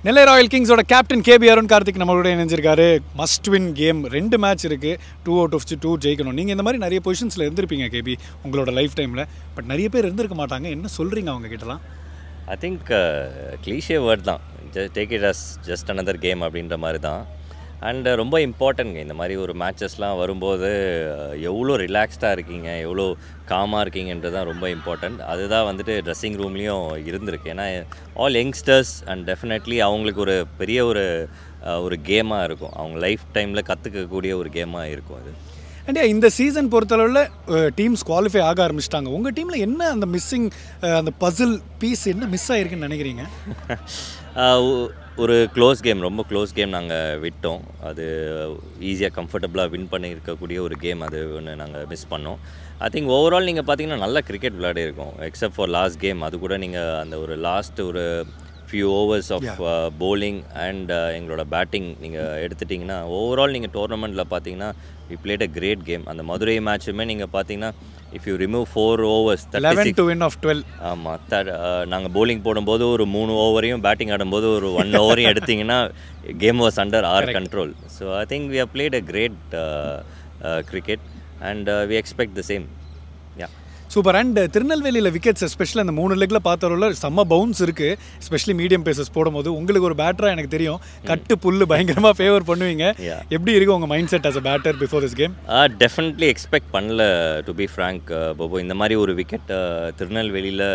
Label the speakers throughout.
Speaker 1: நெல்லை royal கிங்ஸோட captain K B Arun Karthik நம்மளோட இணைஞ்சிருக்காரு. மஸ்ட் வின் கேம், 2 மேட்ச் இருக்குது, 2 out of 2 ஜெயிக்கணும். நீங்கள் இந்த மாதிரி நிறைய பொசிஷன்ஸில் இருந்திருப்பீங்க கேபி உங்களோட லைஃப் டைமில். பட் நிறைய பேர் இருந்திருக்க மாட்டாங்க. என்ன சொல்கிறீங்க அவங்க கிட்டலாம்?
Speaker 2: ஐ திங்க் கிளீஷே வேர்ட் தான், take it as just another game அப்படின்ற மாதிரி தான். அண்ட் ரொம்ப இம்பார்ட்டன்ட்ங்க இந்த மாதிரி ஒரு மேட்சஸ்லாம் வரும்போது எவ்வளோ ரிலாக்ஸ்டாக இருக்கீங்க, எவ்வளோ காமாக இருக்கீங்கன்றது தான் ரொம்ப இம்பார்ட்டண்ட். அதுதான் வந்துட்டு ட்ரெஸ்ஸிங் ரூம்லேயும் இருந்திருக்கு. ஏன்னா ஆல் யங்ஸ்டர்ஸ் அண்ட் டெஃபினெட்லி அவங்களுக்கு ஒரு பெரிய ஒரு கேமாக இருக்கும், அவங்க லைஃப் டைமில் கற்றுக்கக்கூடிய ஒரு கேமாக இருக்கும் அது.
Speaker 1: அண்ட் இந்த சீசன் பொறுத்தளவில் டீம்ஸ் குவாலிஃபை ஆக ஆரம்பிச்சிட்டாங்க. உங்கள் டீமில் என்ன அந்த மிஸ்ஸிங், அந்த பசில் பீஸ் என்ன மிஸ் ஆகிருக்குன்னு நினைக்கிறீங்க?
Speaker 2: ஒரு க்ளோஸ் கேம், ரொம்ப க்ளோஸ் கேம் நாங்கள் விட்டோம். அது ஈஸியாக கம்ஃபர்டபுளாக வின் பண்ணியிருக்கக்கூடிய ஒரு கேம், அது ஒன்று நாங்கள் மிஸ் பண்ணோம். ஐ திங்க் ஓவரால் நீங்கள் பார்த்தீங்கன்னா நல்லா கிரிக்கெட் விளையாடி இருக்கோம், எக்ஸப்ட் ஃபார் லாஸ்ட் கேம். அது கூட நீங்கள் அந்த ஒரு லாஸ்ட் ஒரு few overs of bowling and எங்களோட பேட்டிங் நீங்கள் எடுத்துட்டிங்கன்னா ஓவரால் நீங்கள் டோர்னமெண்ட்டில் பார்த்தீங்கன்னா we played a great game. அந்த மதுரை மேட்சுமே நீங்கள் பார்த்தீங்கன்னா if you remove 4 overs
Speaker 1: 11 to win of 12.
Speaker 2: ஆமாம், நாங்கள் bowling போடும்போது ஒரு 3 ஓவரையும் பேட்டிங் ஆடும்போது ஒரு 1 ஓவரையும் எடுத்திங்கன்னா game was under our control. So I think we have played a great cricket and we expect the same. Yeah,
Speaker 1: super. And திருநெல்வேலியில் wickets especially அந்த 3 லெக்கில் பார்த்தவரில் செம்ம பவுன்ஸ் இருக்குது, எஸ்பெஷலி மீடியம் பேசஸ் போடும்போது. உங்களுக்கு ஒரு பேட்டராக எனக்கு தெரியும், கட்டு புல்லு பயங்கரமாக ஃபேவர் பண்ணுவீங்க. எப்படி இருக்குது உங்கள் mind set as a batter before this game?
Speaker 2: Definitely expect பண்ணல, டு பி ஃப்ராங்க் போபோ. இந்த மாதிரி ஒரு விக்கெட் திருநெல்வேலியில்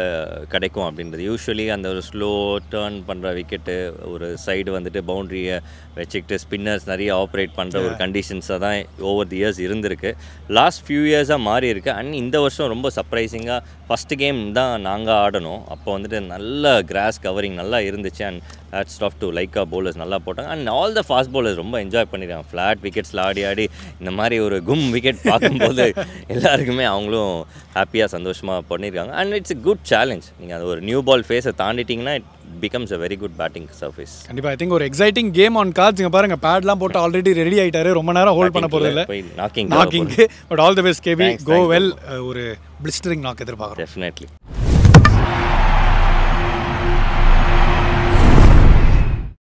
Speaker 2: கிடைக்கும் அப்படின்றது. யூஸ்வலி அந்த ஒரு ஸ்லோ டேர்ன் பண்ணுற விக்கெட்டு, ஒரு சைடு வந்துட்டு பவுண்ட்ரியை வச்சுக்கிட்டு ஸ்பின்னர்ஸ் நிறைய ஆப்ரேட் பண்ணுற ஒரு கண்டிஷன்ஸாக தான் ஓவர் தி இயர்ஸ் இருந்திருக்கு. லாஸ்ட் ஃபியூ இயர்ஸாக மாறி இருக்குது. அண்ட் இந்த வருஷம் ரொம்ப சர்ப்ரைசிங்காக ஃபஸ்ட்டு கேம் தான் நாங்கள் ஆடணும். அப்போ வந்துட்டு நல்ல கிராஸ் கவரிங் நல்லா இருந்துச்சு. And hats off to Lyca bowlers நல்லா போட்டாங்க. And all the fast bowlers ரொம்ப என்ஜாய் பண்ணியிருக்காங்க. ஃப்ளாட் விக்கெட்ஸில் ஆடி இந்த மாதிரி ஒரு கும் விக்கெட் பார்க்கும்போது எல்லாருக்குமே அவங்களும் ஹாப்பியாக சந்தோஷமாக பண்ணியிருக்காங்க. And it's a good challenge. நீங்கள் அது ஒரு நியூ பால் ஃபேஸை தாண்டிட்டிங்கன்னா it becomes a very good batting surface.
Speaker 1: கண்டிப்பா ஐ திங்க் ஒரு எக்ஸைட்டிங் கேம் ஆன் கார்ட்ஸ். இங்க பாருங்க, பேட்லாம் போட்டு ஆல்ரெடி ரெடி ஆயிட்டாரு, ரொம்ப நேரம் ஹோல்ட் பண்ண போறது இல்ல,
Speaker 2: knocking.
Speaker 1: But all the best கேபி, கோ வெல். ஒரு பிளிஸ்டரிங் நாக் எதிர்பார்க்குறோம்.
Speaker 2: Definitely.